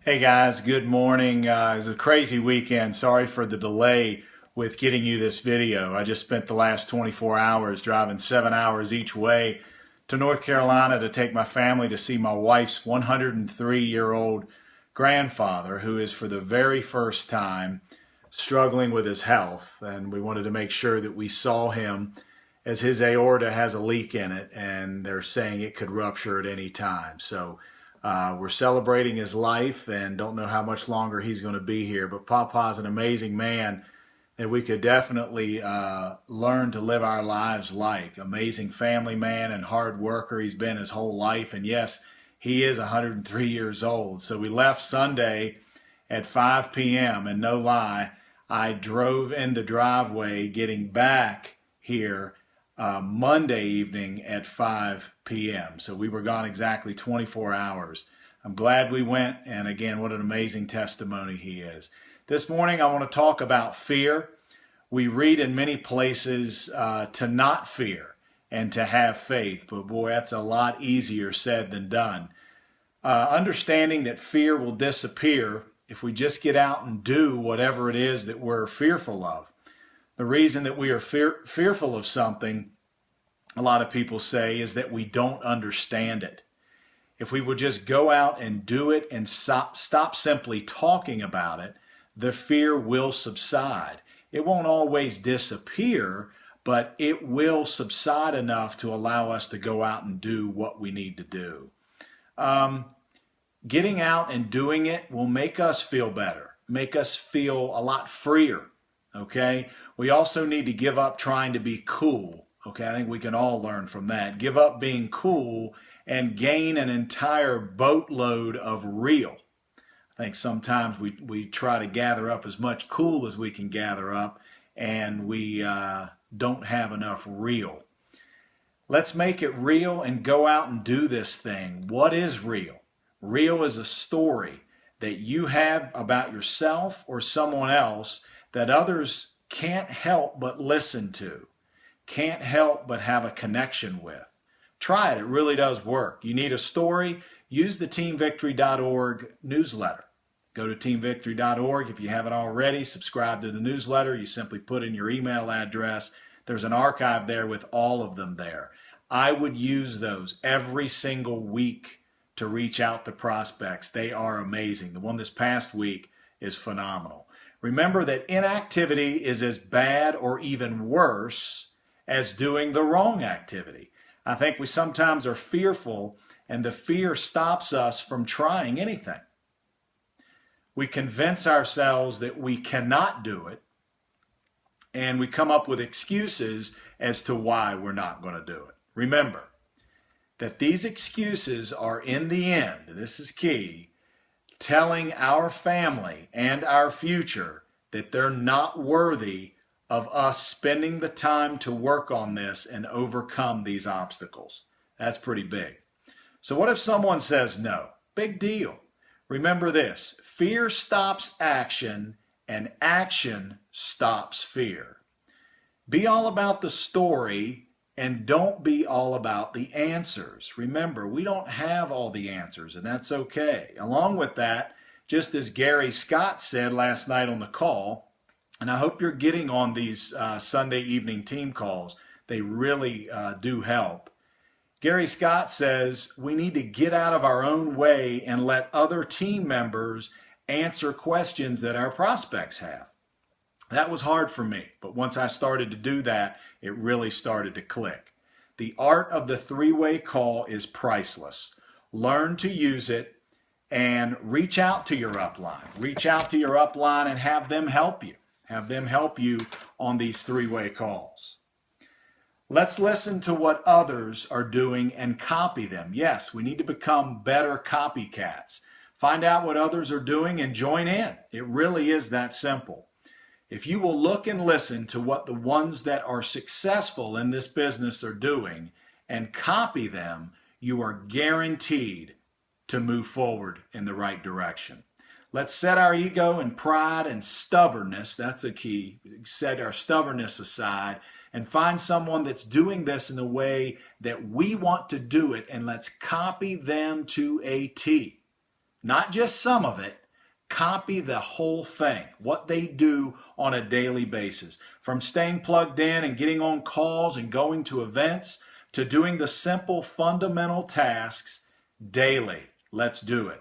Hey guys, good morning. It was a crazy weekend. Sorry for the delay with getting you this video. I just spent the last 24 hours driving 7 hours each way to North Carolina to take my family to see my wife's 103-year-old grandfather, who is for the very first time struggling with his health. And we wanted to make sure that we saw him, as his aorta has a leak in it and they're saying it could rupture at any time. So we're celebrating his life and don't know how much longer he's going to be here. But Papa's an amazing man that we could definitely learn to live our lives like. Amazing family man and hard worker he's been his whole life. And yes, he is 103 years old. So we left Sunday at 5 p.m. and no lie, I drove in the driveway getting back here Monday evening at 5 p.m. So we were gone exactly 24 hours. I'm glad we went, and again, what an amazing testimony he is. This morning I want to talk about fear. We read in many places to not fear and to have faith, but boy, that's a lot easier said than done. Understanding that fear will disappear if we just get out and do whatever it is that we're fearful of. The reason that we are fearful of something, a lot of people say, is that we don't understand it. If we would just go out and do it and stop simply talking about it, the fear will subside. It won't always disappear, but it will subside enough to allow us to go out and do what we need to do. Getting out and doing it will make us feel better, make us feel a lot freer. Okay, we also need to give up trying to be cool. Okay, I think we can all learn from that. Give up being cool and gain an entire boatload of real. I think sometimes we try to gather up as much cool as we can gather up, and we don't have enough real. Let's make it real and go out and do this thing. What is real? Real is a story that you have about yourself or someone else that others can't help but listen to, can't help but have a connection with. Try it. It really does work. You need a story? Use the teamvictory.org newsletter. Go to teamvictory.org. If you haven't already, subscribe to the newsletter. You simply put in your email address. There's an archive there with all of them there. I would use those every single week to reach out to prospects. They are amazing. The one this past week is phenomenal. Remember that inactivity is as bad or even worse as doing the wrong activity. I think we sometimes are fearful, and the fear stops us from trying anything. We convince ourselves that we cannot do it, and we come up with excuses as to why we're not going to do it. Remember that these excuses are, in the end, this is key, telling our family and our future that they're not worthy of us spending the time to work on this and overcome these obstacles. That's pretty big. So what if someone says no? Big deal. Remember this: fear stops action and action stops fear. Be all about the story and don't be all about the answers. Remember, we don't have all the answers, and that's okay. Along with that, just as Gary Scott said last night on the call, and I hope you're getting on these Sunday evening team calls. They really do help. Gary Scott says we need to get out of our own way and let other team members answer questions that our prospects have. That was hard for me, but once I started to do that, it really started to click. The art of the three-way call is priceless. Learn to use it and reach out to your upline. Reach out to your upline and have them help you. Have them help you on these three-way calls. Let's listen to what others are doing and copy them. Yes, we need to become better copycats. Find out what others are doing and join in. It really is that simple. If you will look and listen to what the ones that are successful in this business are doing and copy them, you are guaranteed to move forward in the right direction. Let's set our ego and pride and stubbornness, that's a key, set our stubbornness aside and find someone that's doing this in the way that we want to do it, and let's copy them to a T. not just some of it. Copy the whole thing, what they do on a daily basis. From staying plugged in and getting on calls and going to events to doing the simple fundamental tasks daily. Let's do it.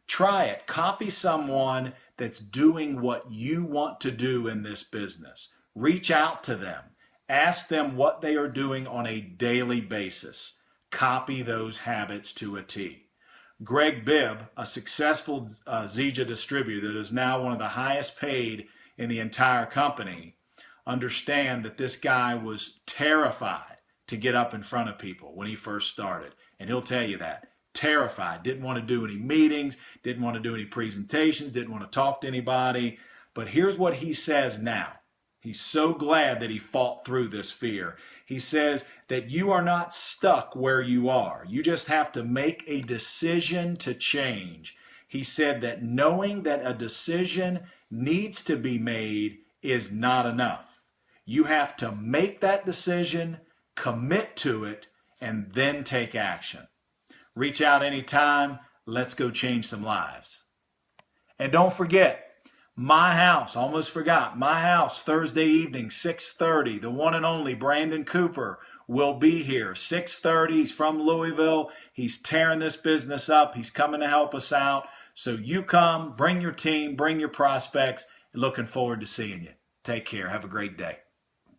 Try it. Copy someone that's doing what you want to do in this business. Reach out to them. Ask them what they are doing on a daily basis. Copy those habits to a T. Greg Bibb, a successful Zija distributor that is now one of the highest paid in the entire company, understand that this guy was terrified to get up in front of people when he first started. And he'll tell you that. Terrified. Didn't want to do any meetings, didn't want to do any presentations, didn't want to talk to anybody. But here's what he says now. He's so glad that he fought through this fear. He says that you are not stuck where you are. You just have to make a decision to change. He said that knowing that a decision needs to be made is not enough. You have to make that decision, commit to it, and then take action. Reach out anytime. Let's go change some lives. And don't forget, my house, almost forgot, my house, Thursday evening, 6:30, the one and only Brandon Cooper will be here, 6:30. He's from Louisville. He's tearing this business up. He's coming to help us out. So you come, bring your team, bring your prospects. Looking forward to seeing you. Take care. Have a great day.